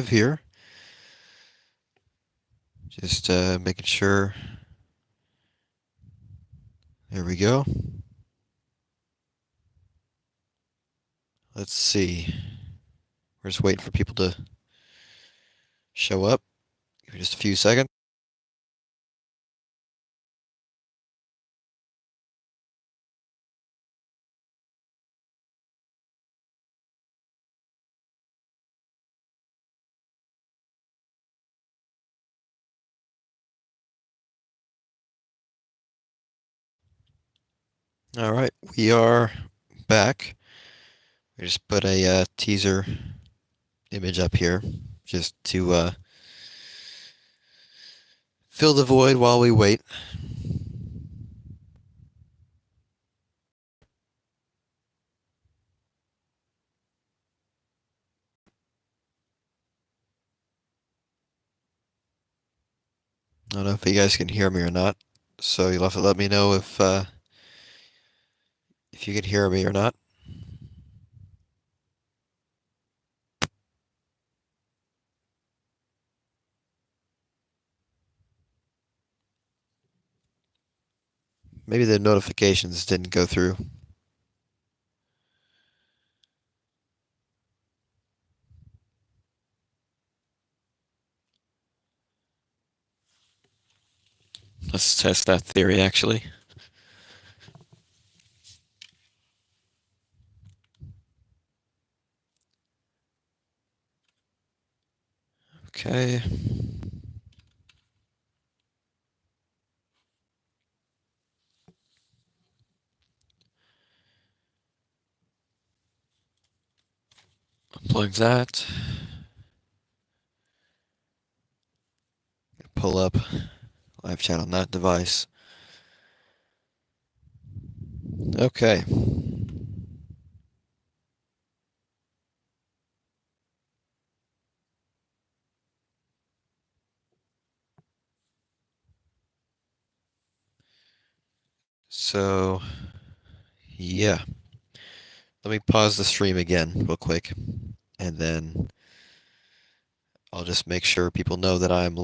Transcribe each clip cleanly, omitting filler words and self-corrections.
here. Just making sure. There we go. Let's see. We're just waiting for people to show up. Give me just a few seconds. All right, we are back. We just put a teaser image up here just to fill the void while we wait. I don't know if you guys can hear me or not, so you'll have to let me know if you can hear me or not. Maybe the notifications didn't go through. Let's test that theory, actually. Okay. Plug that. Pull up live chat on that device. Okay. So, yeah. Let me pause the stream again real quick, and then I'll just make sure people know that I'm.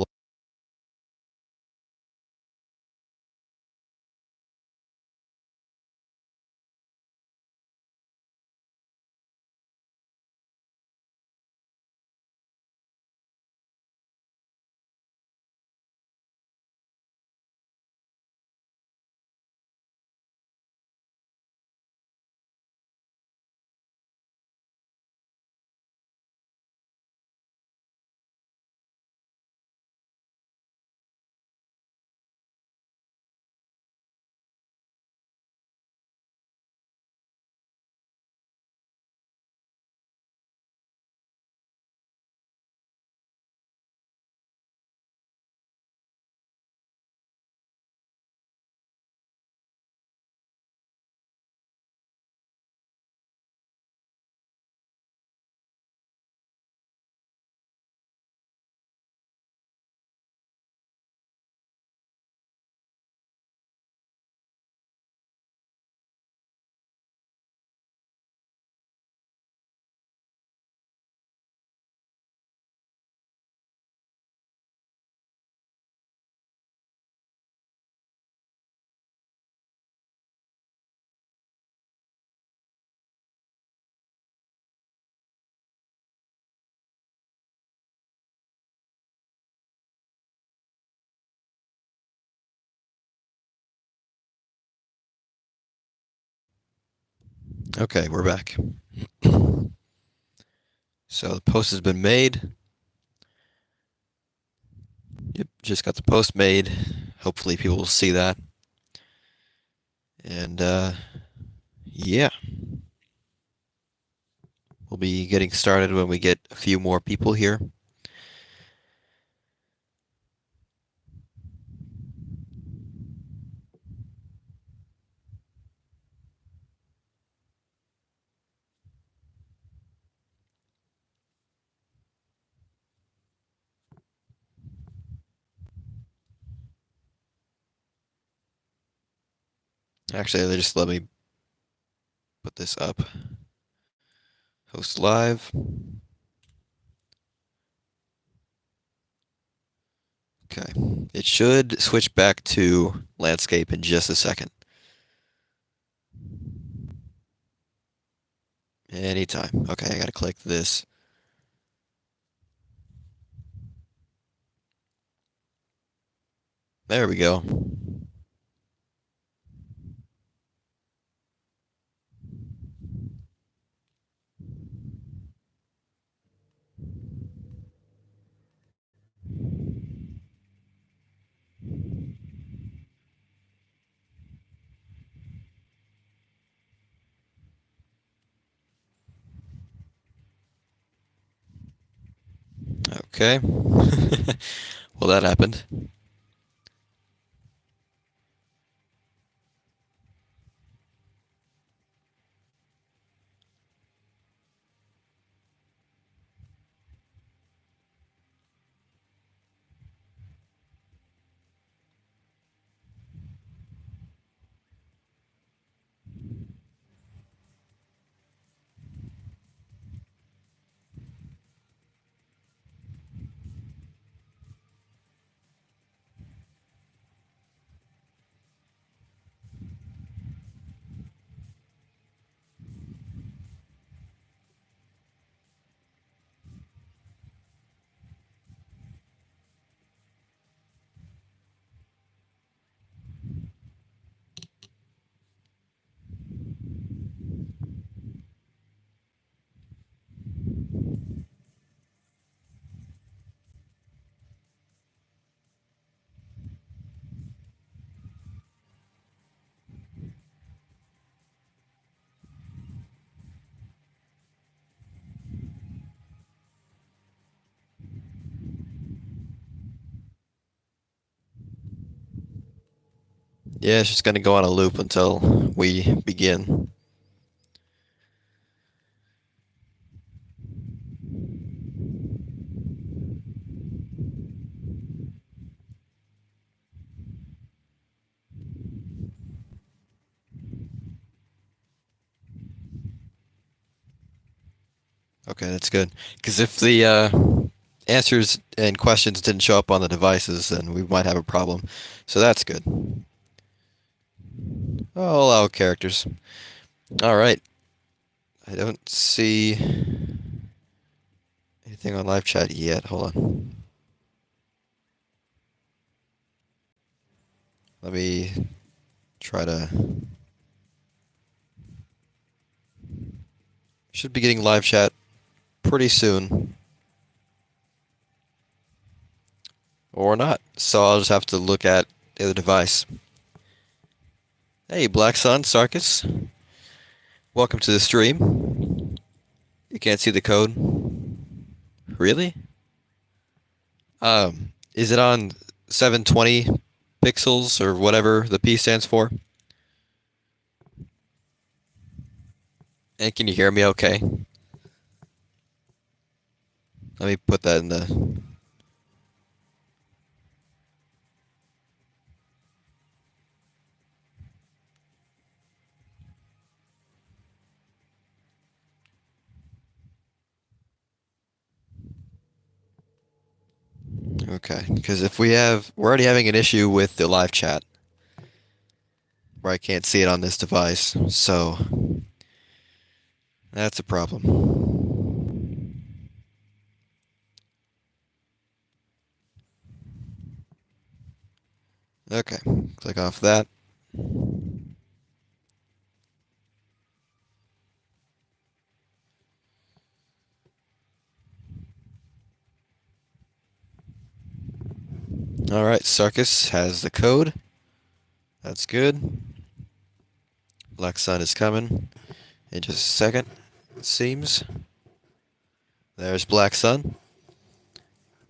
Okay, we're back. So the post has been made. Yep, just got the post made. Hopefully people will see that. And yeah, we'll be getting started when we get a few more people here. Actually, they just let me put this up. Host live. Okay. It should switch back to landscape in just a second. Anytime. Okay, I gotta click this. There we go. Okay. Well, that happened. Yeah, it's just gonna go on a loop until we begin. Okay, that's good. Because if the answers and questions didn't show up on the devices, then we might have a problem. So that's good. Oh, allow characters. All right. I don't see anything on live chat yet. Hold on. Let me try to. Should be getting live chat pretty soon. Or not. So I'll just have to look at the other device. Hey, Black Sun, Sarkis. Welcome to the stream. You can't see the code. Really? Is it on 720 pixels or whatever the P stands for? And can you hear me okay? Let me put that in the... Okay, because if we're already having an issue with the live chat where I can't see it on this device, so that's a problem. Okay, click off that. All right, Sarkis has the code. That's good. Black Sun is coming in just a second, it seems. There's Black Sun.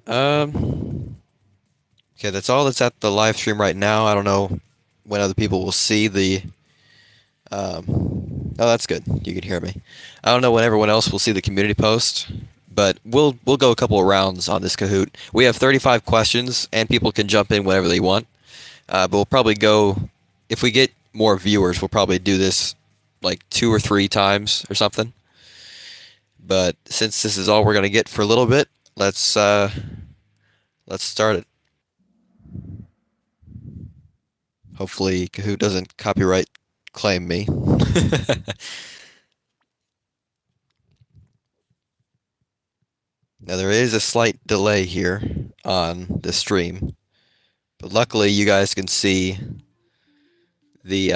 Okay, that's all that's at the live stream right now. I don't know when other people will see the. Oh, that's good. You can hear me. I don't know when everyone else will see the community post, but we'll go a couple of rounds on this Kahoot. We have 35 questions, and people can jump in whenever they want. But we'll probably go if we get more viewers. We'll probably do this like 2 or 3 times or something. But since this is all we're gonna get for a little bit, let's start it. Hopefully Kahoot doesn't copyright claim me. Now there is a slight delay here on the stream, but luckily you guys can see the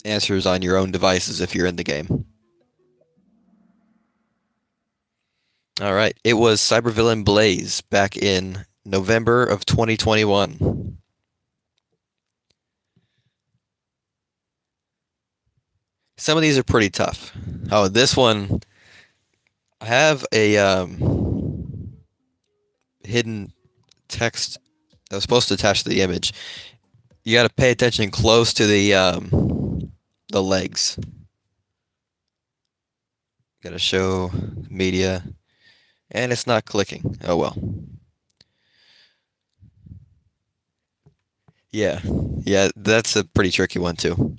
answers on your own devices if you're in the game. All right, it was Cybervillain Blaze back in November of 2021. Some of these are pretty tough. Oh, this one, I have a hidden text that was supposed to attach to the image. You got to pay attention close to the legs. Got to show media, and it's not clicking. Oh well. Yeah, yeah, that's a pretty tricky one too.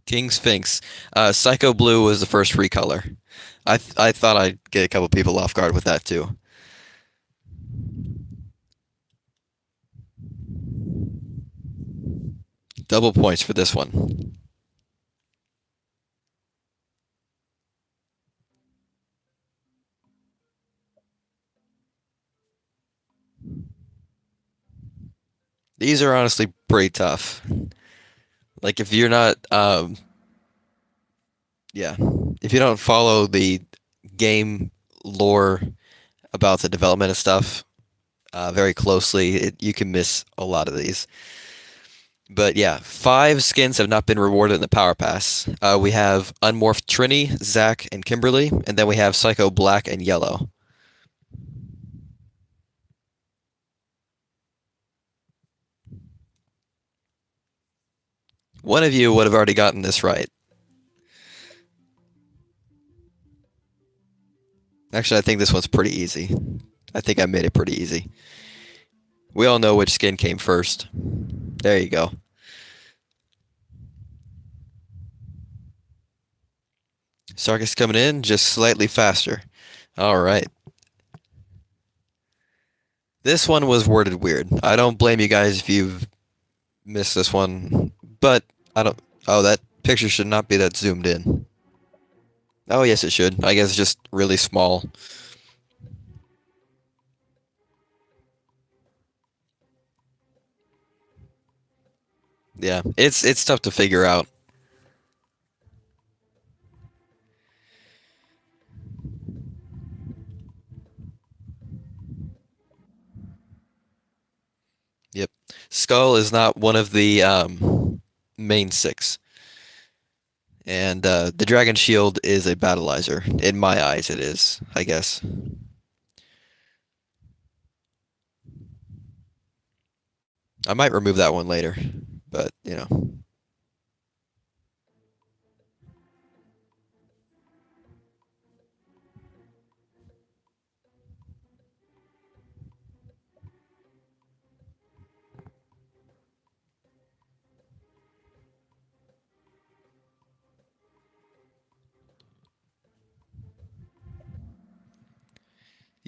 King Sphinx. Psycho Blue was the first free color. I thought I'd get a couple people off guard with that too. Double points for this one. These are honestly pretty tough. Like if you're not, yeah, if you don't follow the game lore about the development of stuff very closely, you can miss a lot of these. But yeah, 5 skins have not been rewarded in the Power Pass. We have Unmorphed Trini, Zack, and Kimberly, and then we have Psycho Black and Yellow. One of you would have already gotten this right. Actually, I think this one's pretty easy. I think I made it pretty easy. We all know which skin came first. There you go. Sarkis coming in just slightly faster. All right. This one was worded weird. I don't blame you guys if you've missed this one, but I don't. Oh, that picture should not be that zoomed in. Oh, yes, it should. I guess it's just really small. Yeah, it's tough to figure out. Yep. Skull is not one of the main 6. And the Dragon Shield is a battleizer. In my eyes, it is, I guess. I might remove that one later, but, you know.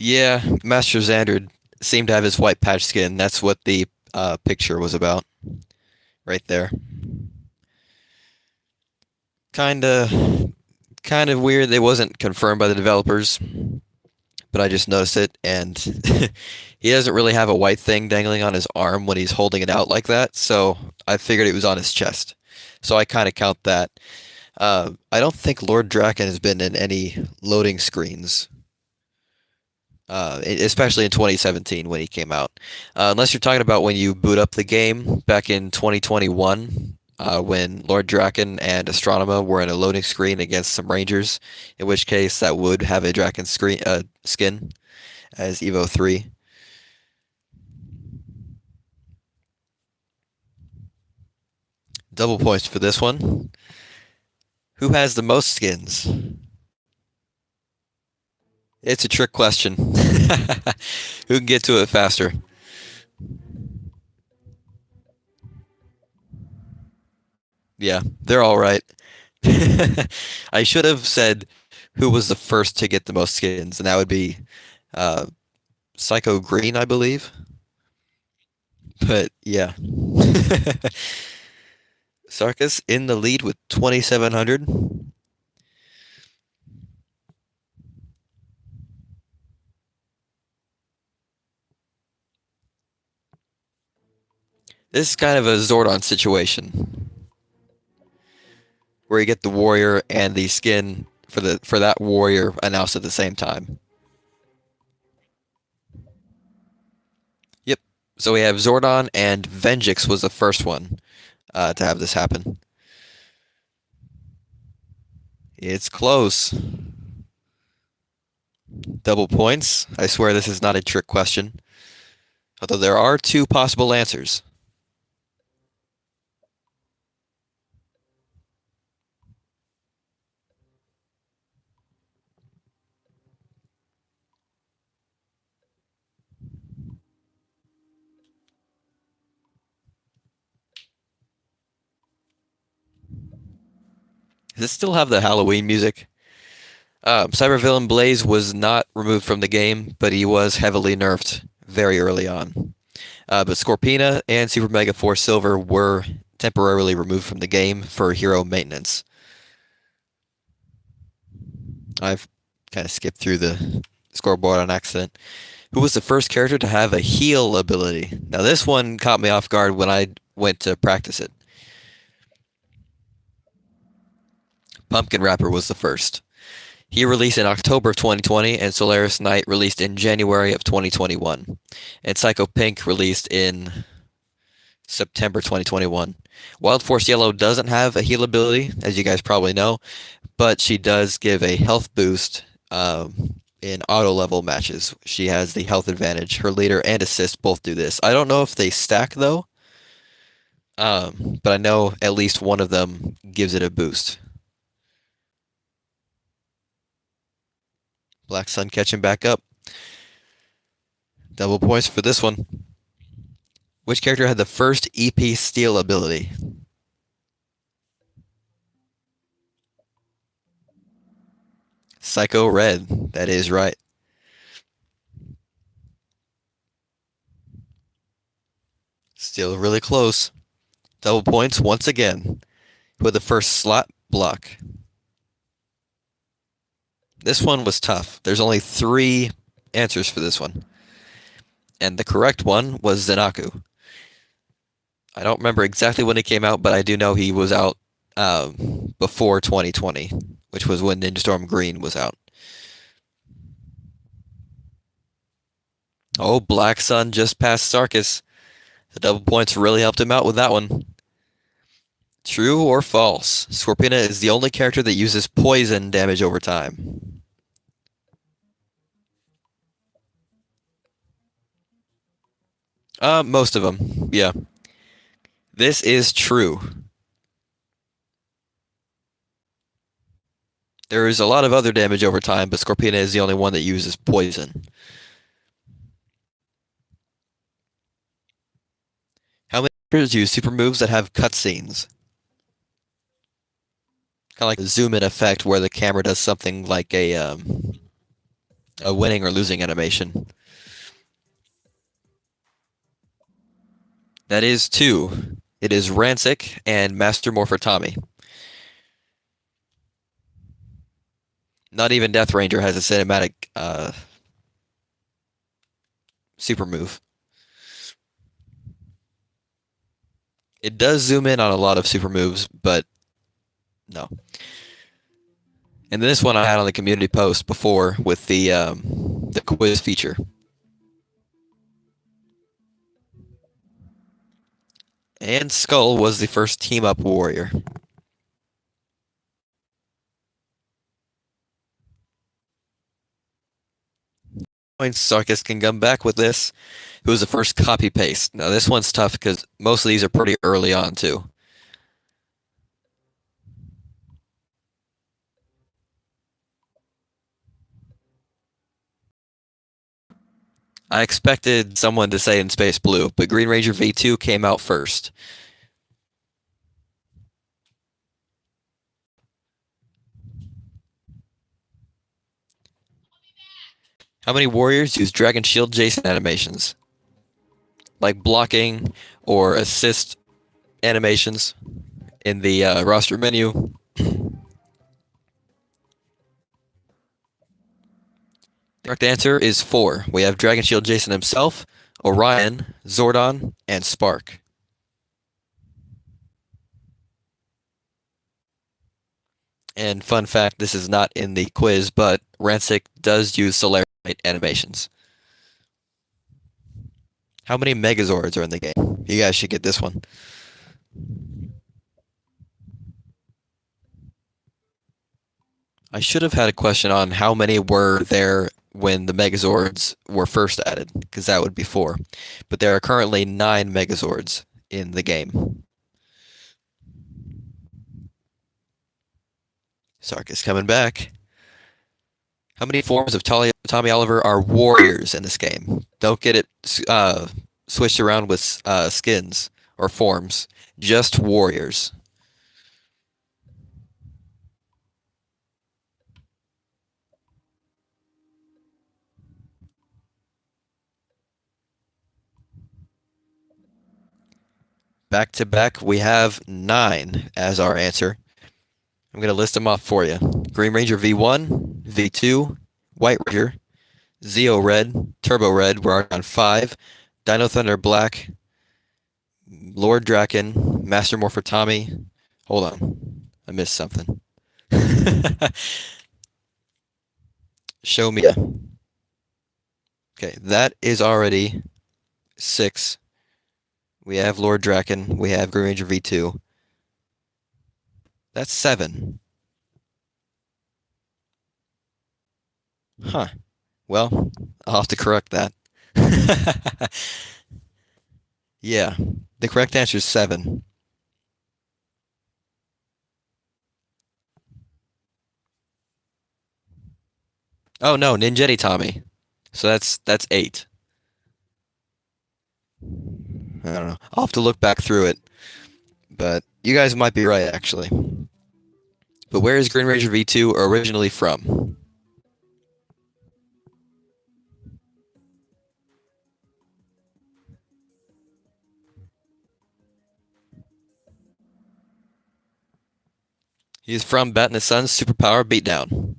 Yeah, Master Xandred seemed to have his white patch skin. That's what the picture was about, right there. Kinda, kind of weird. It wasn't confirmed by the developers, but I just noticed it, and he doesn't really have a white thing dangling on his arm when he's holding it out like that. So I figured it was on his chest. So I kind of count that. I don't think Lord Draken has been in any loading screens, especially in 2017 when he came out. Unless you're talking about when you boot up the game back in 2021, when Lord Draken and Astronema were in a loading screen against some Rangers, in which case that would have a Draken skin as Evo 3. Double points for this one. Who has the most skins? It's a trick question. Who can get to it faster? Yeah, they're all right. I should have said who was the first to get the most skins, and that would be uh, Psycho Green, I believe. But yeah. Sarkis in the lead with 2,700. This is kind of a Zordon situation where you get the warrior and the skin for that warrior announced at the same time. Yep. So we have Zordon and Venjix was the first one to have this happen. It's close. Double points. I swear this is not a trick question. Although there are two possible answers. Does it still have the Halloween music? Cybervillain Blaze was not removed from the game, but he was heavily nerfed very early on. But Scorpina and Super Mega Force Silver were temporarily removed from the game for hero maintenance. I've kind of skipped through the scoreboard on accident. Who was the first character to have a heal ability? Now, this one caught me off guard when I went to practice it. Pumpkin Rapper was the first. He released in October of 2020, and Solaris Knight released in January of 2021. And Psycho Pink released in September 2021. Wild Force Yellow doesn't have a heal ability, as you guys probably know, but she does give a health boost in auto level matches. She has the health advantage. Her leader and assist both do this. I don't know if they stack though, but I know at least one of them gives it a boost. Black Sun catching back up. Double points for this one. Which character had the first EP steal ability? Psycho Red. That is right. Still really close. Double points once again. Who had the first slot block? This one was tough. There's only three answers for this one. And the correct one was Zenaku. I don't remember exactly when he came out, but I do know he was out before 2020, which was when Ninja Storm Green was out. Oh, Black Sun just passed Sarkis. The double points really helped him out with that one. True or false? Scorpina is the only character that uses poison damage over time. Most of them, yeah. This is true. There is a lot of other damage over time, but Scorpina is the only one that uses poison. How many characters use super moves that have cutscenes? Kind of like a zoom in effect where the camera does something like a winning or losing animation. That is two. It is Rancic and Master Morpher Tommy. Not even Death Ranger has a cinematic super move. It does zoom in on a lot of super moves, but no. And this one I had on the community post before with the quiz feature. And Skull was the first team up warrior. Sarkis can come back with this. Who was the first copy paste? Now this one's tough because most of these are pretty early on too. I expected someone to say in Space Blue, but Green Ranger V2 came out first. How many warriors use Dragon Shield Jason animations? Like blocking or assist animations in the roster menu. The correct answer is 4. We have Dragon Shield Jason himself, Orion, Zordon, and Spark. And fun fact, this is not in the quiz, but Rancic does use Solar animations. How many Megazords are in the game? You guys should get this one. I should have had a question on how many were there when the Megazords were first added, because that would be 4. But there are currently 9 Megazords in the game. Sark is coming back. How many forms of Tommy Oliver are warriors in this game? Don't get it switched around with skins or forms. Just warriors. Back to back, we have 9 as our answer. I'm going to list them off for you. Green Ranger V1, V2, White Ranger, Zeo Red, Turbo Red, we're on 5, Dino Thunder Black, Lord Draken, Master Morpher Tommy. Hold on, I missed something. Show me. Okay, that is already 6. We have Lord Draken. We have Green Ranger V2. That's 7. Huh. Well, I'll have to correct that. Yeah, the correct answer is 7. Oh no, Ninjetti Tommy. So that's 8. I don't know. I'll have to look back through it. But you guys might be right, actually. But where is Green Ranger V2 originally from? He's from Bat and the Sun's Superpower Beatdown.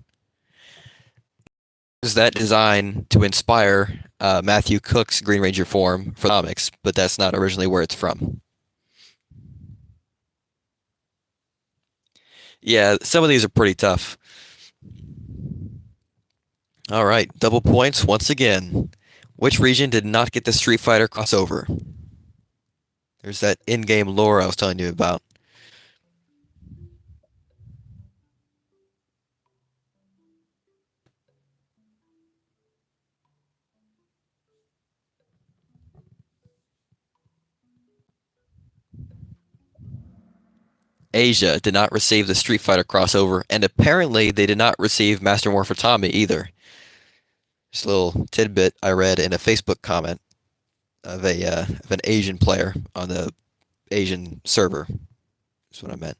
Is that design to inspire Matthew Cook's Green Ranger form for comics, but that's not originally where it's from. Yeah, some of these are pretty tough. All right, double points once again. Which region did not get the Street Fighter crossover? There's that in-game lore I was telling you about. Asia did not receive the Street Fighter crossover, and apparently they did not receive Master Morpher Tommy either. Just a little tidbit I read in a Facebook comment of an Asian player on the Asian server. That's what I meant.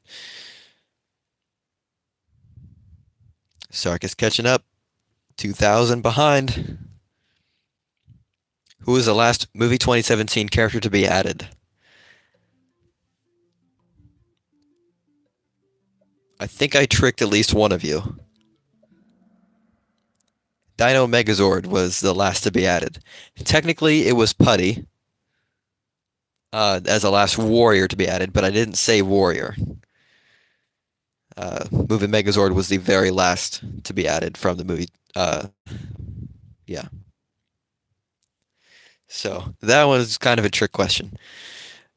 Sark is catching up. 2,000 behind. Who was the last movie 2017 character to be added? I think I tricked at least one of you. Dino Megazord was the last to be added. Technically, it was Putty as the last warrior to be added, but I didn't say warrior. Movie Megazord was the very last to be added from the movie. Yeah. So that was kind of a trick question.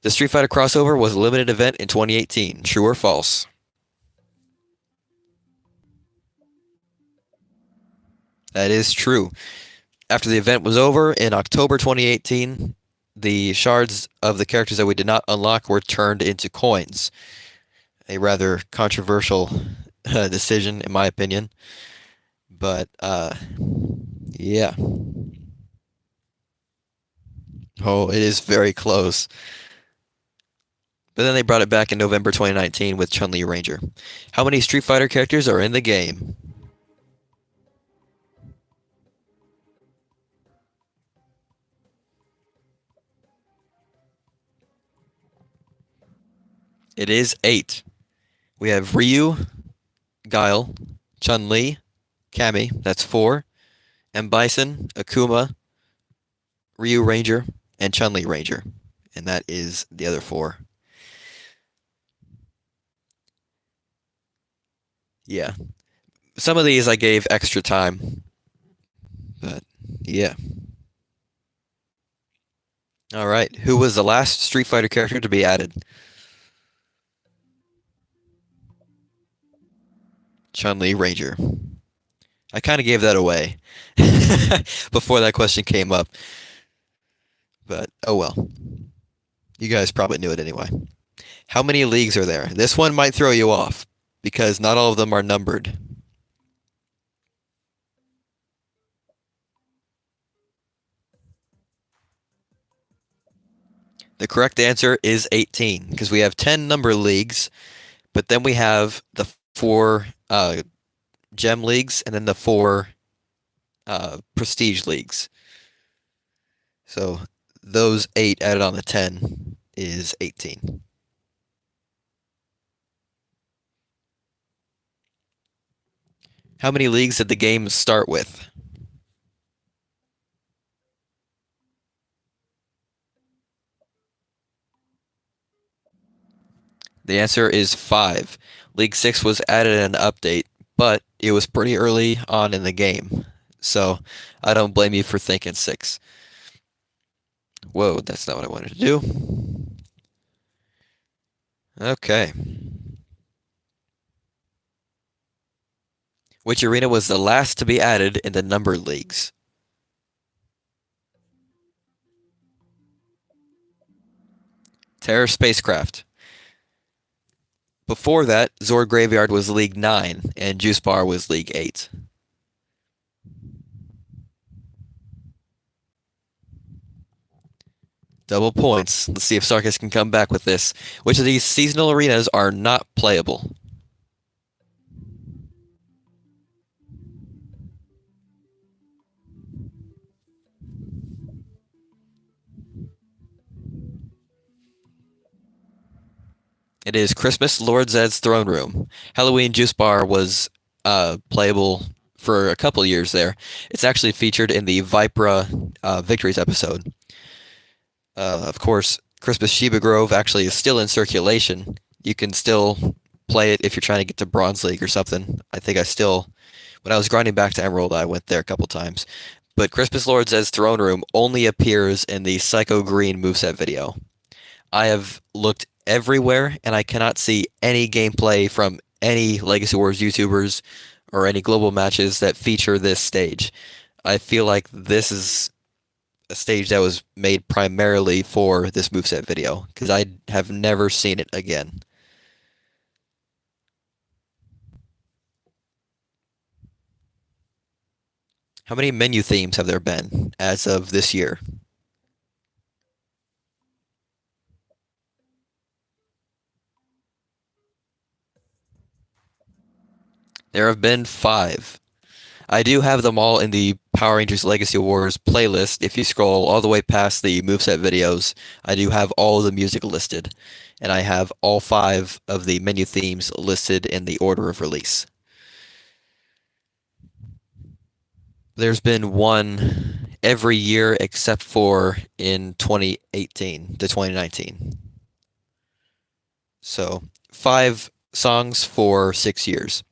The Street Fighter crossover was a limited event in 2018. True or false? That is true. After the event was over in October 2018, the shards of the characters that we did not unlock were turned into coins. A rather controversial decision, in my opinion. But, yeah. Oh, it is very close. But then they brought it back in November 2019 with Chun-Li Ranger. How many Street Fighter characters are in the game? It is 8. We have Ryu, Guile, Chun-Li, Cammy, that's 4, M. Bison, Akuma, Ryu Ranger, and Chun-Li Ranger. And that is the other 4. Yeah. Some of these I gave extra time, but yeah. All right. Who was the last Street Fighter character to be added? Chun-Li Ranger. I kind of gave that away before that question came up, but oh well. You guys probably knew it anyway. How many leagues are there? This one might throw you off because not all of them are numbered. The correct answer is 18 because we have 10 number leagues, but then we have the 4 gem leagues and then the 4 prestige leagues. So those 8 added on the 10 is 18. How many leagues did the game start with? The answer is 5. League 6 was added in an update, but it was pretty early on in the game. So I don't blame you for thinking 6. Whoa, that's not what I wanted to do. Okay. Which arena was the last to be added in the numbered leagues? Terror Spacecraft. Before that, Zord Graveyard was League 9 and Juice Bar was League 8. Double points. Let's see if Sarkis can come back with this. Which of these seasonal arenas are not playable? It is Christmas Lord Zed's Throne Room. Halloween Juice Bar was playable for a couple years there. It's actually featured in the Vipra Victories episode. Of course, Christmas Sheba Grove actually is still in circulation. You can still play it if you're trying to get to Bronze League or something. I think when I was grinding back to Emerald, I went there a couple times. But Christmas Lord Zed's Throne Room only appears in the Psycho Green moveset video. I have looked everywhere and I cannot see any gameplay from any Legacy Wars YouTubers or any global matches that feature this stage. I feel like this is a stage that was made primarily for this moveset video because I have never seen it again. How many menu themes have there been as of this year? There have been 5. I do have them all in the Power Rangers Legacy Wars playlist. If you scroll all the way past the moveset videos, I do have all the music listed. And I have all 5 of the menu themes listed in the order of release. There's been one every year except for in 2018 to 2019. So 5 songs for 6 years.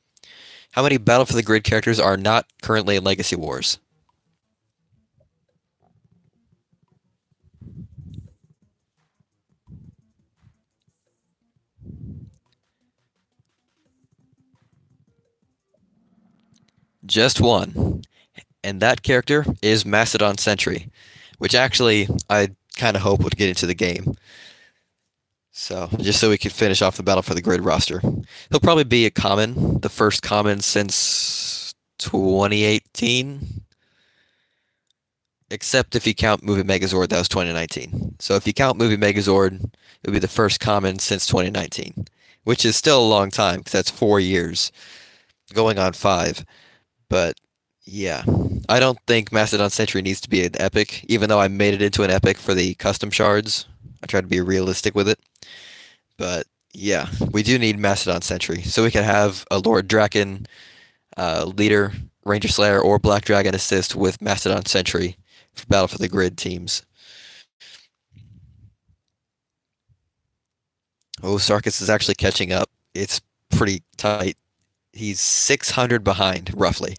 How many Battle for the Grid characters are not currently in Legacy Wars? Just one. And that character is Mastodon Sentry, which actually I kind of hope would get into the game. So, just so we could finish off the Battle for the Grid roster. He'll probably be a common, the first common since 2018. Except if you count Movie Megazord, that was 2019. So if you count Movie Megazord, it'll be the first common since 2019, which is still a long time because that's 4 years, going on 5. But yeah, I don't think Mastodon Sentry needs to be an epic, even though I made it into an epic for the custom shards. I tried to be realistic with it. But Yeah, we do need Mastodon Sentry, so we can have a Lord Draken, Leader, Ranger Slayer, or Black Dragon assist with Mastodon Sentry for Battle for the Grid teams. Oh, Sarkis is actually catching up. It's pretty tight. He's 600 behind, roughly.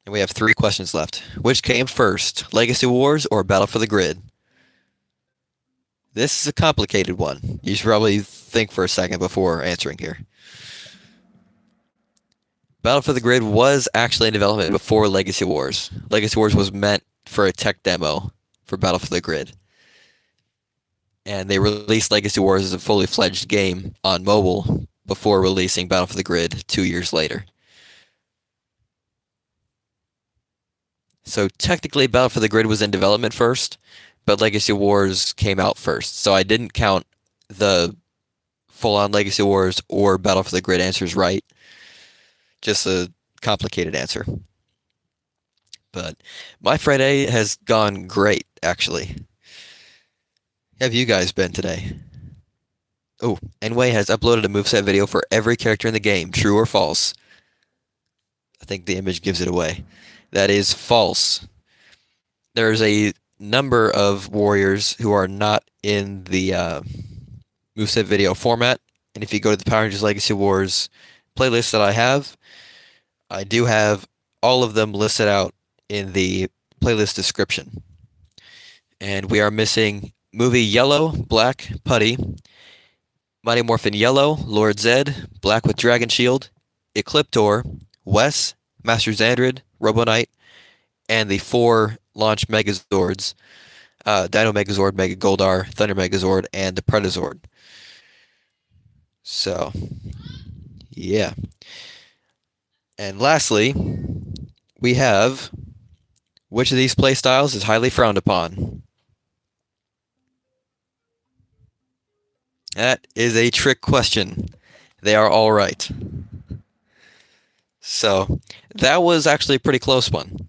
And we have three questions left. Which came first, Legacy Wars or Battle for the Grid? This is a complicated one. You should probably think for a second before answering here. Battle for the Grid was actually in development before Legacy Wars. Legacy Wars was meant for a tech demo for Battle for the Grid. And they released Legacy Wars as a fully fledged game on mobile before releasing Battle for the Grid 2 years later. So technically, Battle for the Grid was in development first, but Legacy Wars came out first. So I didn't count the full-on Legacy Wars or Battle for the Grid answers right. Just a complicated answer. But my Friday has gone great, actually. How have you guys been today? Oh, Enway has uploaded a moveset video for every character in the game, true or false. I think the image gives it away. That is false. There's a number of warriors who are not in the moveset video format, and if you go to the Power Rangers Legacy Wars playlist that I do have all of them listed out in the playlist description. And we are missing Movie Yellow, Black, Putty, Mighty Morphin Yellow, Lord Zed, Black with Dragon Shield, Ecliptor, Wes, Master Xandred, Robo Knight, and the four launch Megazords, Dino Megazord, Mega Goldar, Thunder Megazord, and the Pretazord. So, yeah. And lastly, we have which of these playstyles is highly frowned upon? That is a trick question. They are all right. So, that was actually a pretty close one.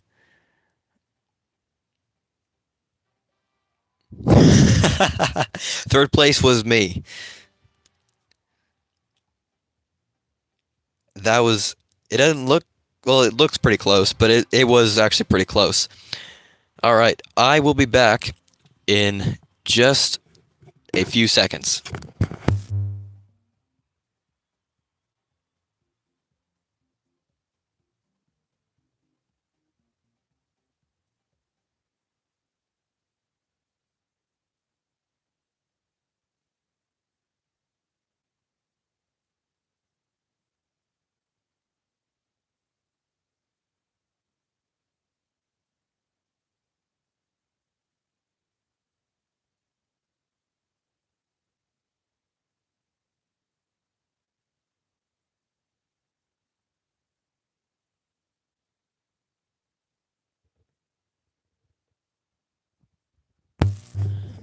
Third place was me. That was. It doesn't look. Well, it looks pretty close, but it was actually pretty close. All right. I will be back in just a few seconds.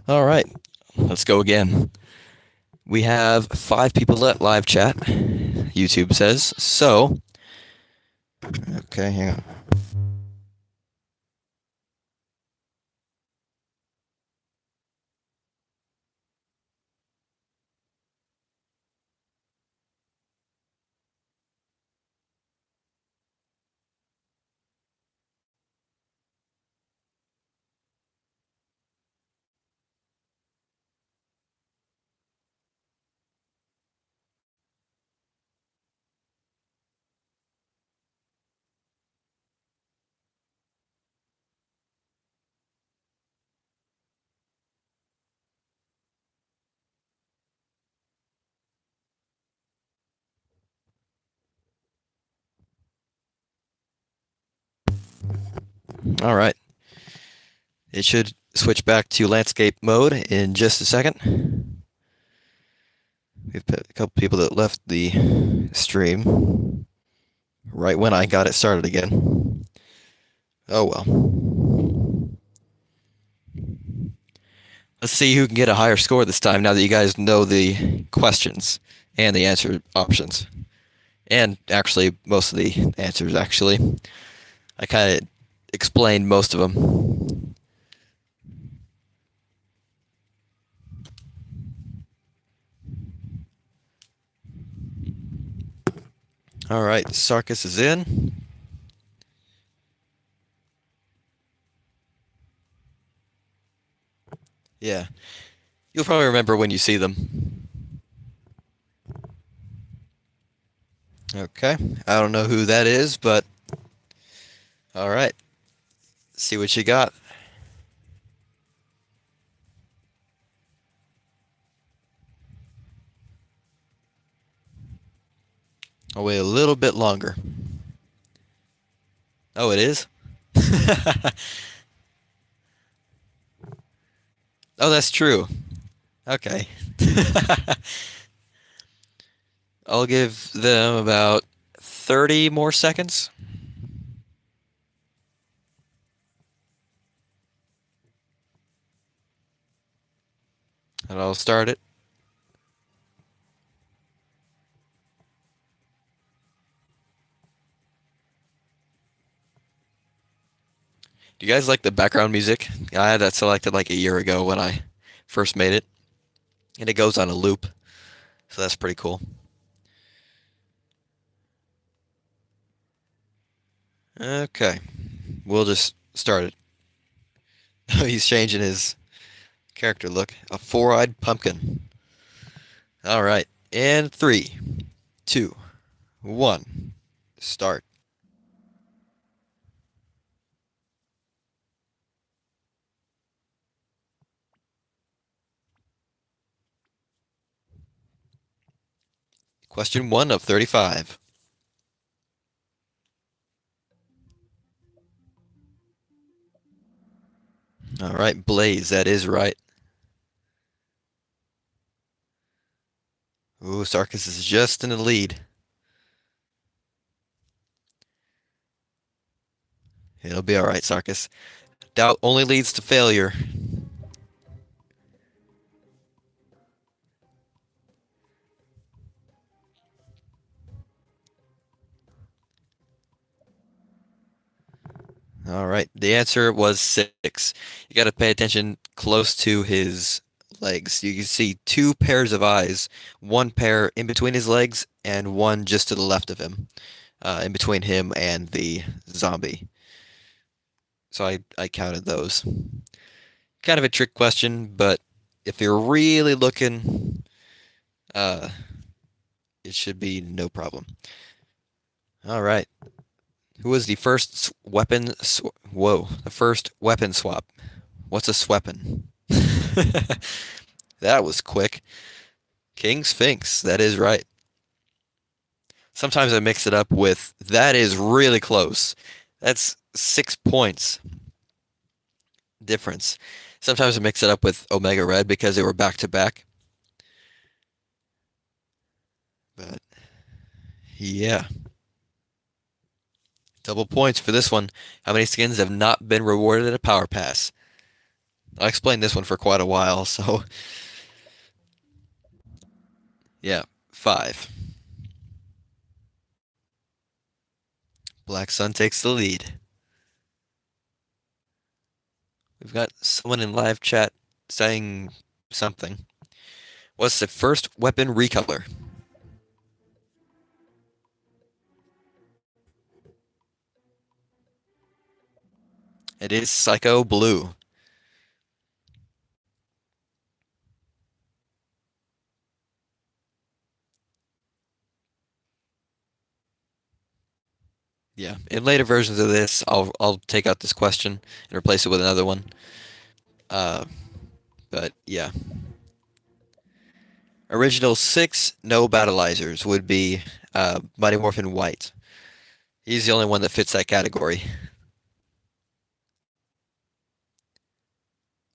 All right. Let's go again. We have 5 people at live chat, YouTube says. So, okay, hang on. All right. It should switch back to landscape mode in just a second. We've got a couple people that left the stream right when I got it started again. Oh well. Let's see who can get a higher score this time now that you guys know the questions and the answer options. And actually, most of the answers, actually. I kind of explained most of them. All right, Sarkis is in. Yeah, you'll probably remember when you see them. Okay, I don't know who that is, but all right, see what you got. I'll wait a little bit longer. Oh, it is? Oh, that's true. Okay. I'll give them about 30 more seconds, and I'll start it. Do you guys like the background music? I had that selected like a year ago when I first made it, and it goes on a loop, so that's pretty cool. Okay, we'll just start it. He's changing his character look. A four-eyed pumpkin. All right, and three, two, one, start. Question one of 35. All right, Blaze, that is right. Ooh, Sarkis is just in the lead. It'll be all right, Sarkis. Doubt only leads to failure. All right, the answer was six. You got to pay attention close to his legs. You can see two pairs of eyes, one pair in between his legs and one just to the left of him, in between him and the zombie. So I counted those. Kind of a trick question, but if you're really looking, uh, it should be no problem. All right. Who was the first weapon? Whoa, the first weapon swap. What's a sweapon? That was quick. King Sphinx. That is right. Sometimes I mix it up with that is really close. That's 6 points difference. Sometimes I mix it up with Omega Red because they were back to back. But yeah, double points for this one. How many skins have not been rewarded at a power pass? I explained this one for quite a while, so yeah, five. Black Sun takes the lead. We've got someone in live chat saying something. What's the first weapon recolor? It is Psycho Blue. Yeah, in later versions of this, I'll take out this question and replace it with another one. Uh, but yeah, original six no battleizers would be Mighty Morphin White. He's the only one that fits that category.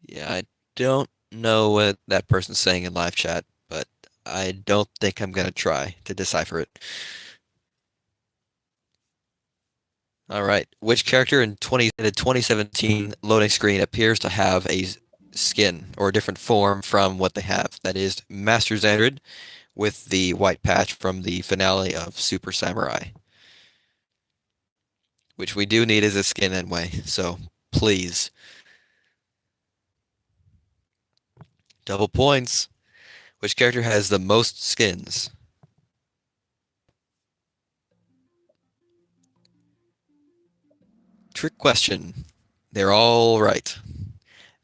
Yeah, I don't know what that person's saying in live chat, but I don't think I'm gonna try to decipher it. All right. Which character in the 2017 loading screen appears to have a skin or a different form from what they have? That is Master Xandred with the white patch from the finale of Super Samurai, which we do need as a skin anyway. So please, double points. Which character has the most skins? Trick question. They're all right.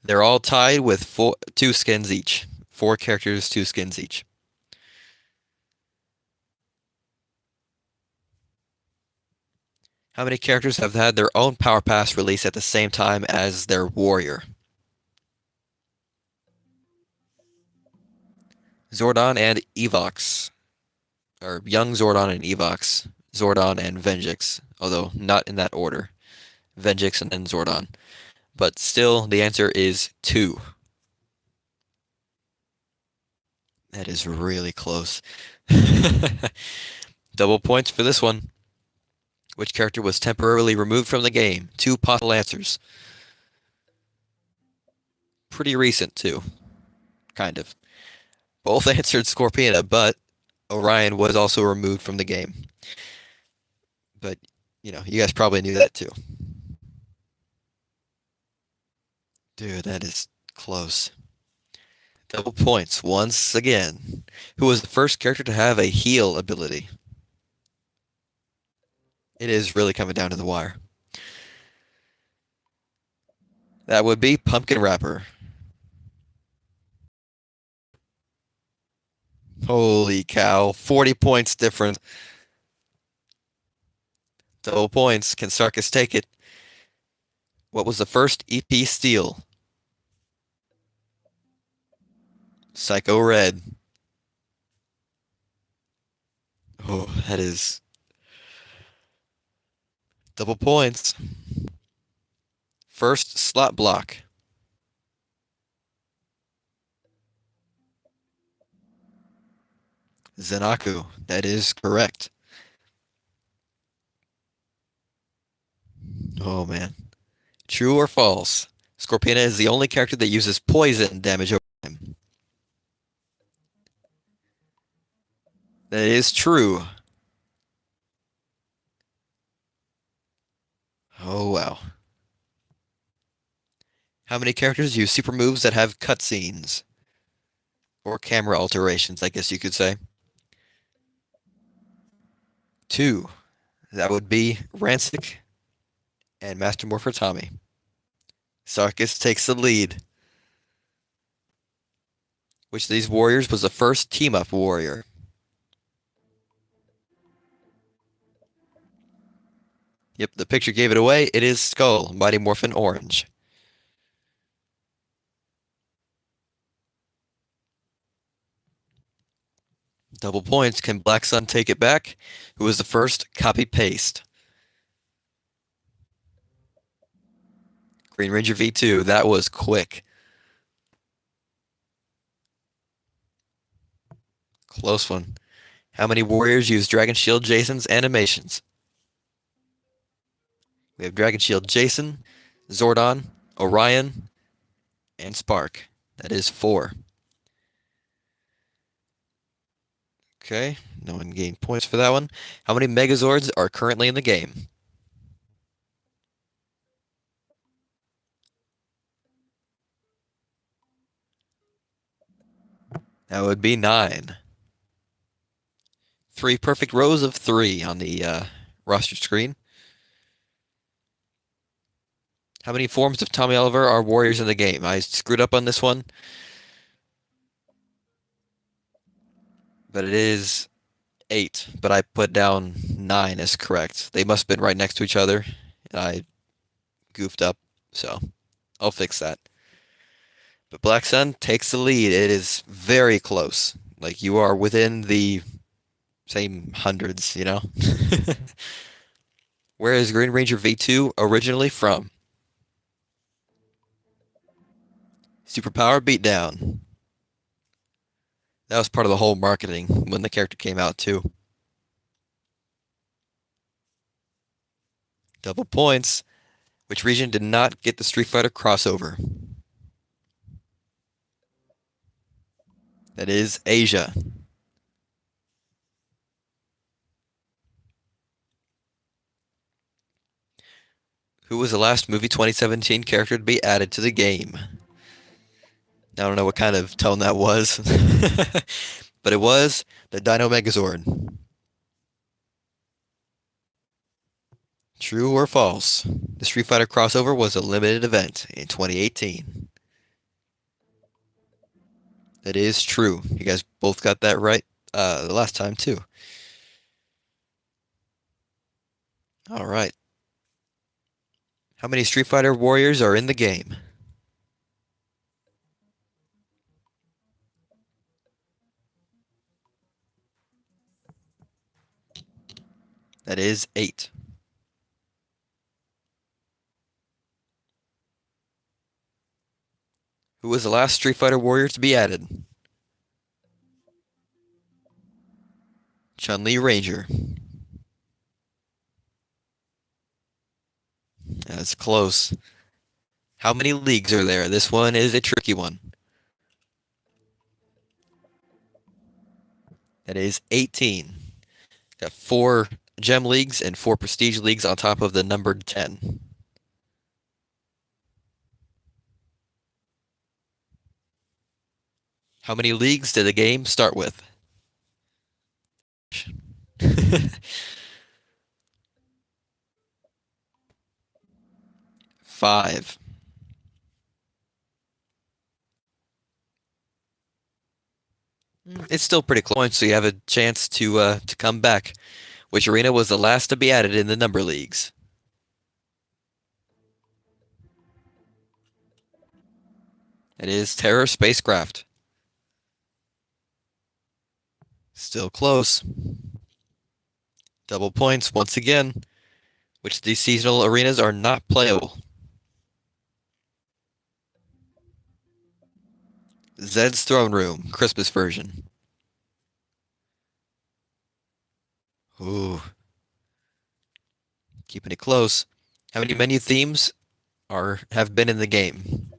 They're all tied with two skins each. Four characters, two skins each. How many characters have had their own Power Pass released at the same time as their warrior? Zordon and Evox. Or Young Zordon and Evox. Zordon and Venjix. Although not in that order. Venjix and then Zordon. But still, the answer is two. That is really close. Double points for this one. Which character was temporarily removed from the game? Two possible answers. Pretty recent, too. Kind of. Both answered Scorpina, but Orion was also removed from the game. But, you guys probably knew that too. Dude, that is close. Double points once again. Who was the first character to have a heal ability? It is really coming down to the wire. That would be Pumpkin Wrapper. Holy cow, 40 points different. Double points. Can Sarkis take it? What was the first EP steal? Psycho Red. Oh, that is double points. First slot block. Zenaku. That is correct. Oh man. True or false? Scorpina is the only character that uses poison damage over time. That is true. Oh wow. How many characters use super moves that have cutscenes? Or camera alterations, I guess you could say. Two. That would be Rancic and Master Morpher Tommy. Sarkis takes the lead. Which of these warriors was the first team-up warrior? Yep, the picture gave it away. It is Skull, Mighty Morphin Orange. Double points. Can Black Sun take it back? Who was the first copy-paste? Green Ranger V2. That was quick. Close one. How many warriors use Dragon Shield Jason's animations? We have Dragon Shield Jason, Zordon, Orion, and Spark. That is 4. Okay, no one gained points for that one. How many Megazords are currently in the game? That would be 9. 3 perfect rows of 3 on the roster screen. How many forms of Tommy Oliver are warriors in the game? I screwed up on this one. But it is 8. But I put down 9 as correct. They must have been right next to each other. And I goofed up, so I'll fix that. But Black Sun takes the lead. It is very close. Like, you are within the same hundreds, Where is Green Ranger V2 originally from? Superpower Beatdown. That was part of the whole marketing when the character came out, too. Double points. Which region did not get the Street Fighter crossover? That is Asia. Who was the last movie 2017 character to be added to the game? I don't know what kind of tone that was. But it was the Dino Megazord. True or false? The Street Fighter crossover was a limited event in 2018. That is true. You guys both got that right the last time too. All right. How many Street Fighter warriors are in the game? That is 8. Who was the last Street Fighter warrior to be added? Chun-Li Ranger. That's close. How many leagues are there? This one is a tricky one. That is 18. Got 4 gem leagues and 4 prestige leagues on top of the numbered 10. How many leagues did the game start with? 5. It's still pretty close, so you have a chance to come back. Which arena was the last to be added in the number leagues? It is Terror Spacecraft. Still close. Double points once again. Which of these seasonal arenas are not playable? Zed's Throne Room, Christmas version. Ooh, keeping it close. How many menu themes have been in the game?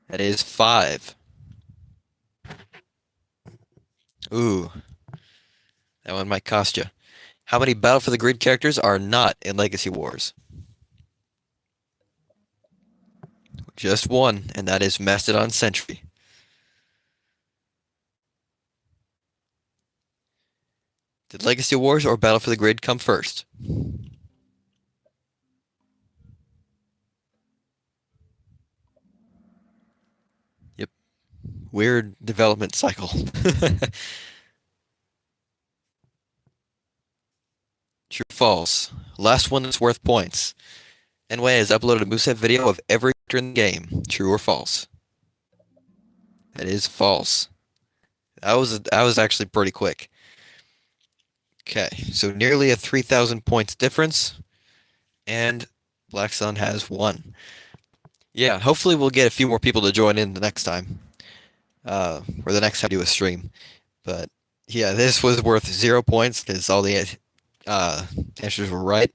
That is 5. Ooh, that one might cost you. How many Battle for the Grid characters are not in Legacy Wars? Just one, and that is Mastodon Sentry. Did Legacy Wars or Battle for the Grid come first? Yep. Weird development cycle. True or false? Last one that's worth points. NY has uploaded a moveset video of every character in the game. True or false? That is false. That was actually pretty quick. Okay, so nearly a 3,000 points difference, and Black Sun has won. Yeah, hopefully we'll get a few more people to join in the next time, or the next time I do a stream. But yeah, this was worth 0 points because all the answers were right.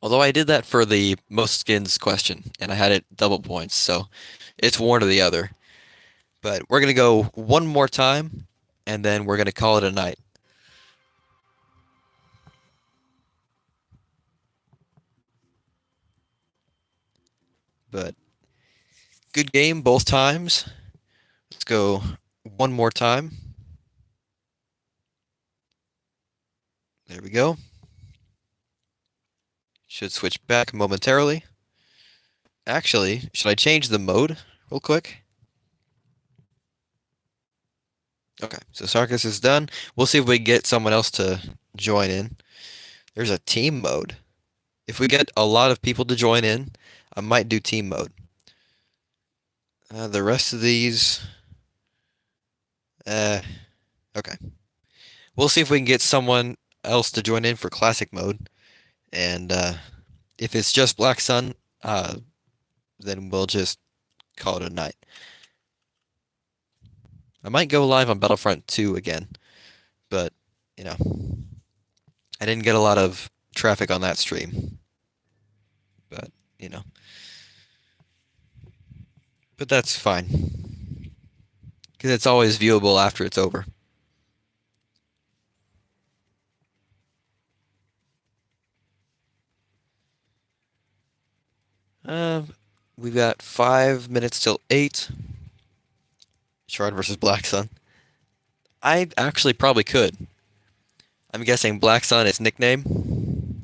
Although I did that for the most skins question, and I had it double points, so it's one or the other. But we're gonna go one more time, and then we're gonna call it a night. But good game both times. Let's go one more time. There we go. Should switch back momentarily. Actually, should I change the mode real quick? Okay, so Sarkis is done. We'll see if we can get someone else to join in. There's a team mode. If we get a lot of people to join in, I might do team mode. The rest of these, okay. We'll see if we can get someone else to join in for classic mode. And if it's just Black Sun, then we'll just call it a night. I might go live on Battlefront 2 again, but, you know, I didn't get a lot of traffic on that stream. But, you know, but that's fine. Because it's always viewable after it's over. We've got 5 minutes till 8. Shard versus Black Sun. I actually probably could. I'm guessing Black Sun is nickname.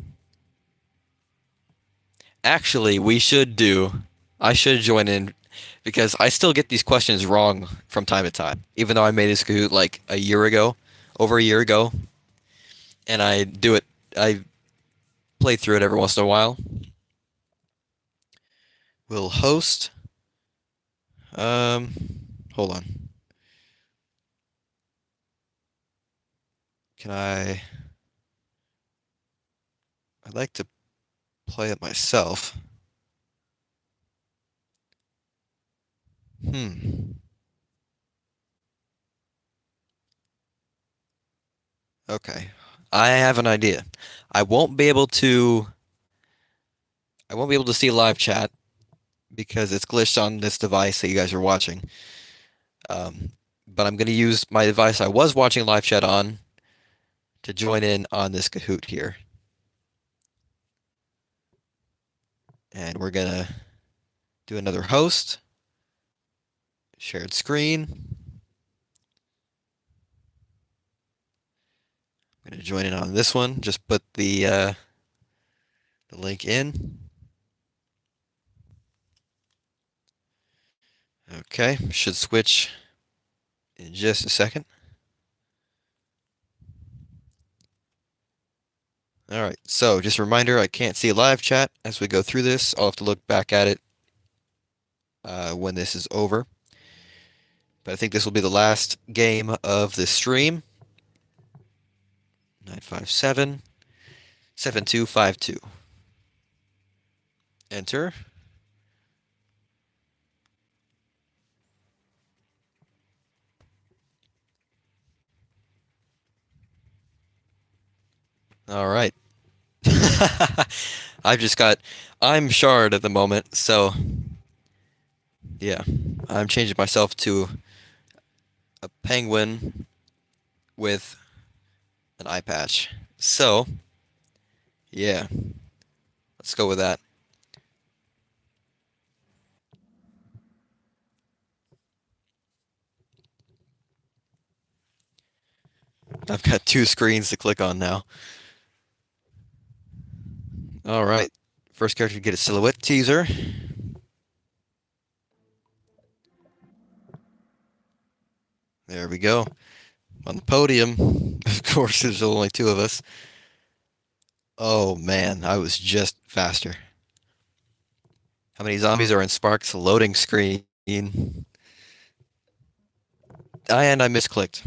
Actually, we should do. I should join in because I still get these questions wrong from time to time, even though I made this Kahoot like a year ago, over a year ago, and I do it. I play through it every once in a while. We'll host. Um, hold on. Can I? I'd like to play it myself. Hmm. Okay. I have an idea. I won't be able to. I won't be able to see live chat because it's glitched on this device that you guys are watching. Um, but I'm going to use my device I was watching live chat on to join in on this Kahoot here. And we're going to do another host, shared screen. I'm going to join in on this one. Just put the link in. Okay, should switch in just a second. All right, so just a reminder, I can't see live chat as we go through this. I'll have to look back at it when this is over. But I think this will be the last game of this stream. 957 7252. Enter. All right. I've just got, I'm Shard at the moment, so yeah, I'm changing myself to a penguin with an eye patch. So, yeah, let's go with that. I've got two screens to click on now. All right, first character to get a silhouette teaser. There we go. On the podium, of course, there's only two of us. Oh man, I was just faster. How many zombies are in Spark's loading screen? And I misclicked.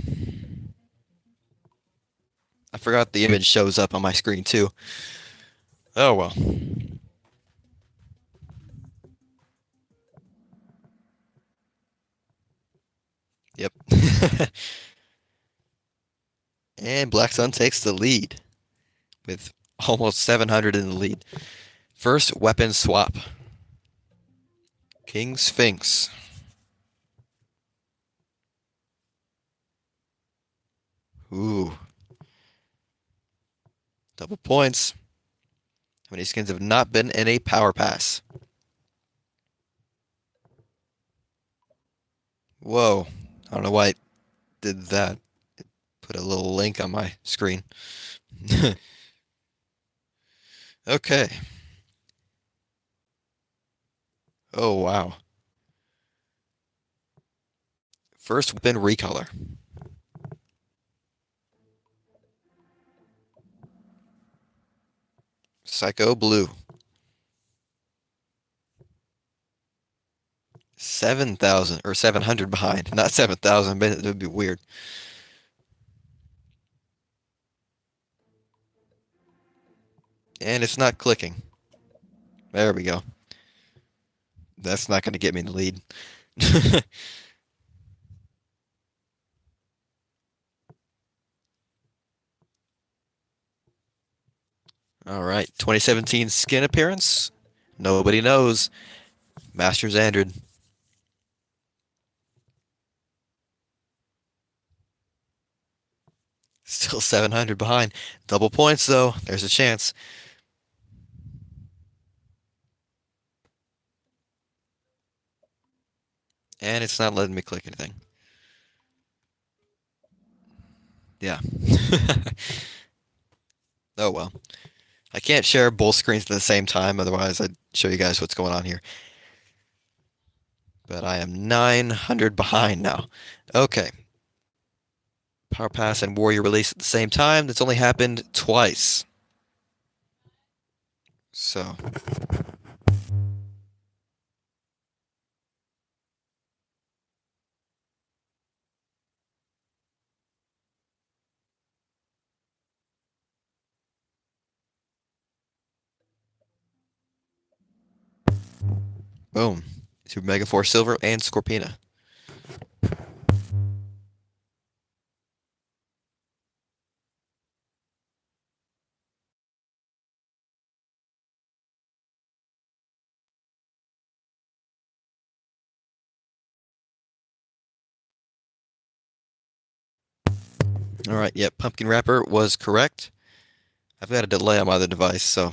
I forgot the image shows up on my screen too. Oh well. Yep. And Black Sun takes the lead with almost 700 in the lead. First weapon swap. King Sphinx. Ooh. Double points. How many skins have not been in a power pass? Whoa. I don't know why it did that. Put a little link on my screen. Okay. Oh, wow. First weapon recolor. Psycho Blue. 7,000 or 700 behind. Not 7,000, but it would be weird. And it's not clicking. There we go. That's not going to get me in the lead. All right. 2017 skin appearance. Nobody knows. Master Xandred. Still 700 behind. Double points, though. There's a chance. And it's not letting me click anything. Yeah. Oh well. I can't share both screens at the same time, otherwise I'd show you guys what's going on here. But I am 900 behind now. Okay. Power Pass and Warrior release at the same time. That's only happened twice. So, boom. Super Mega Force Silver and Scorpina. Alright, yep, Pumpkin Wrapper was correct. I've got a delay on my other device, so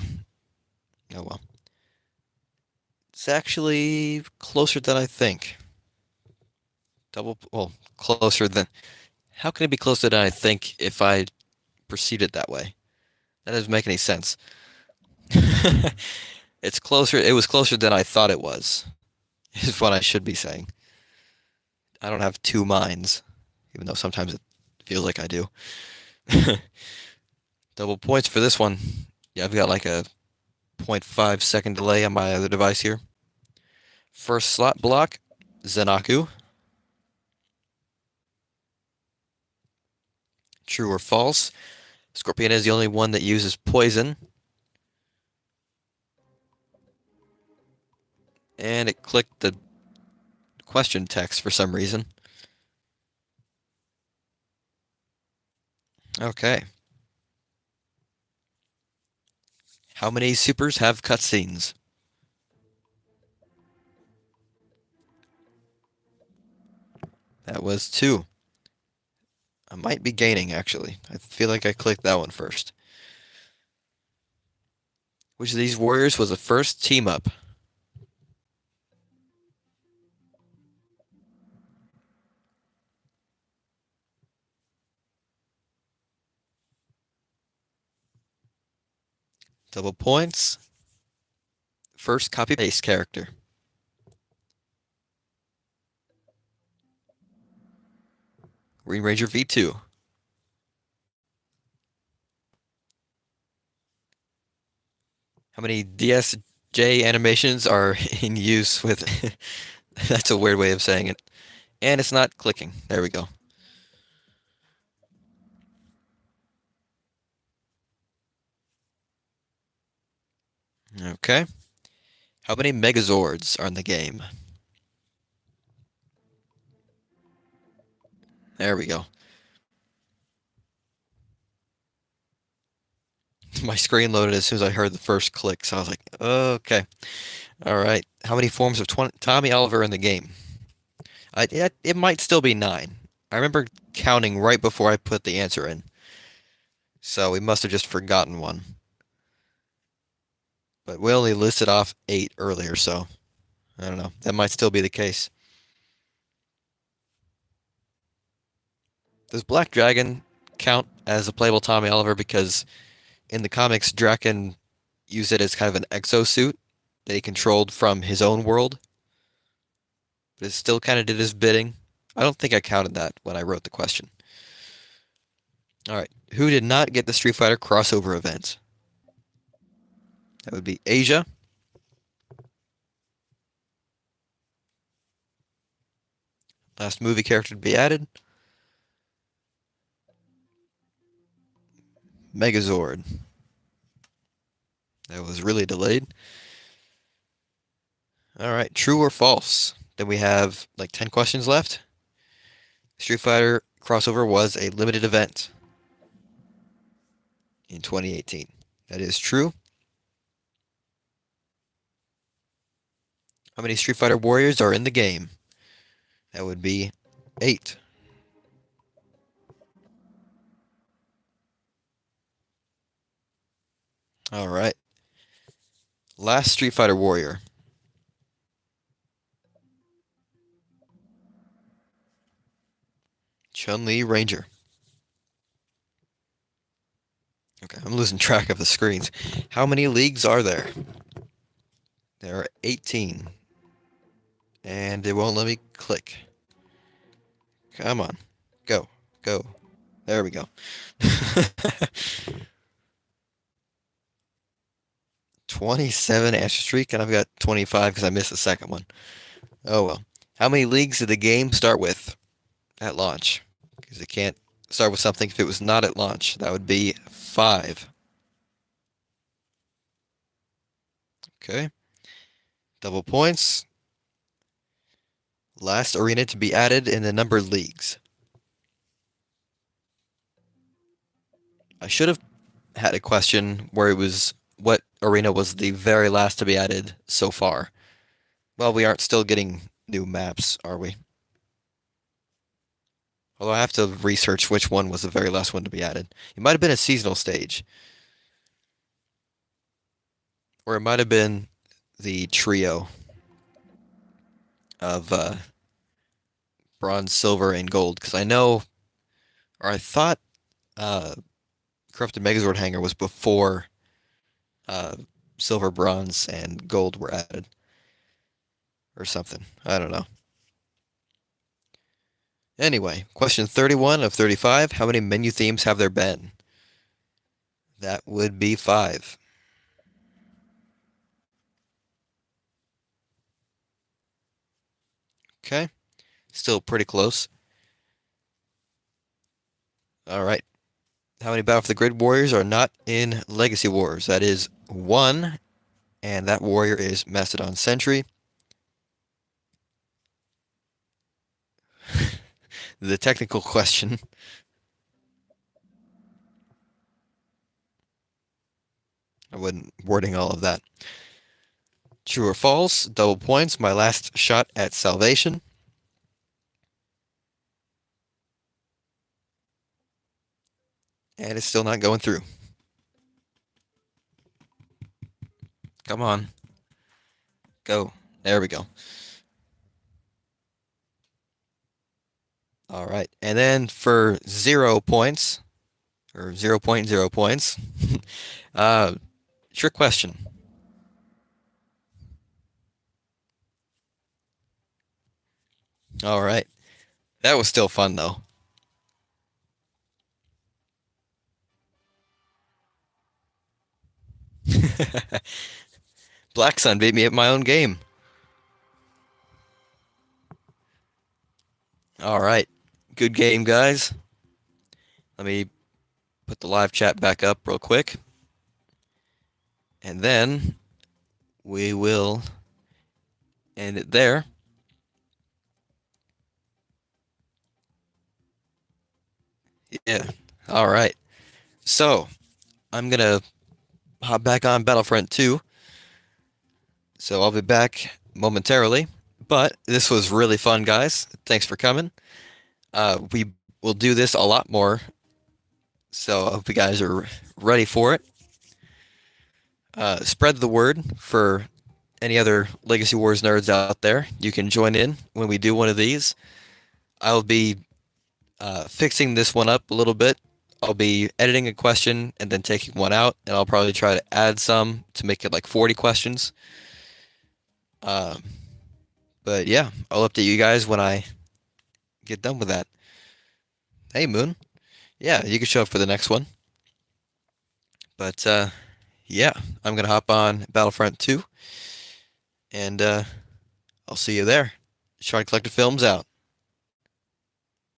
oh well. It's actually closer than I think. Well, closer than. How can it be closer than I think if I perceived it that way? That doesn't make any sense. It's closer. It was closer than I thought it was, is what I should be saying. I don't have two minds, even though sometimes it feels like I do. Double points for this one. Yeah, I've got like a 0.5 second delay on my other device here. First slot block, Zenaku. True or false? Scorpion is the only one that uses poison. And it clicked the question text for some reason. Okay. How many supers have cutscenes? That was 2. I might be gaining, actually. I feel like I clicked that one first. Which of these warriors was the first team up? Double points. First copy-paste character. Green Ranger V2. How many DSJ animations are in use with... That's a weird way of saying it. And it's not clicking. There we go. Okay. How many Megazords are in the game? There we go. My screen loaded as soon as I heard the first click, so I was like, okay. All right. How many forms of Tommy Oliver in the game? It might still be 9. I remember counting right before I put the answer in. So we must have just forgotten one. But we only listed off 8 earlier, so I don't know. That might still be the case. Does Black Dragon count as a playable Tommy Oliver? Because in the comics, Draken used it as kind of an exosuit that he controlled from his own world, but it still kind of did his bidding. I don't think I counted that when I wrote the question. All right. Who did not get the Street Fighter crossover event? That would be Asia. Last movie character to be added. Megazord. That was really delayed. All right. True or false? Then we have like 10 questions left. Street Fighter crossover was a limited event in 2018. That is true. How many Street Fighter warriors are in the game? That would be 8. All right. Last Street Fighter warrior. Chun-Li Ranger. Okay, I'm losing track of the screens. How many leagues are there? There are 18. And it won't let me click. Come on. Go. Go. There we go. 27 answer streak, and I've got 25 because I missed the second one. Oh well. How many leagues did the game start with at launch? Because it can't start with something if it was not at launch. That would be 5. Okay. Double points. Last arena to be added in the numbered leagues. I should have had a question where it was what arena was the very last to be added so far. Well, we aren't still getting new maps, are we? Although I have to research which one was the very last one to be added. It might have been a seasonal stage, or it might have been the trio of bronze, silver, and gold. Because I know, or I thought, uh, Corrupted Megazord Hangar was before uh, silver, bronze, and gold were added, or something. I don't know. Anyway, question 31 of 35. How many menu themes have there been? That would be 5. Okay, still pretty close. All right. How many Battle for the Grid warriors are not in Legacy Wars? That is 1, and that warrior is Mastodon Sentry. The technical question. I wasn't wording all of that. True or false? Double points. My last shot at salvation. And it's still not going through. Come on. Go. There we go. All right. And then for 0 points, or 0.0 points, uh, trick question. All right. That was still fun, though. Black Sun beat me at my own game. All right. Good game, guys. Let me put the live chat back up real quick. And then we will end it there. Yeah. All right. So I'm going to hop back on Battlefront 2. So I'll be back momentarily. But this was really fun, guys. Thanks for coming. We will do this a lot more. So I hope you guys are ready for it. Spread the word for any other Legacy Wars nerds out there. You can join in when we do one of these. I'll be fixing this one up a little bit. I'll be editing a question and then taking one out, and I'll probably try to add some to make it like 40 questions. But yeah, I'll update you guys when I get done with that. Hey, Moon. Yeah, you can show up for the next one. But yeah, I'm gonna hop on Battlefront 2, and I'll see you there. Shard Collective Films out.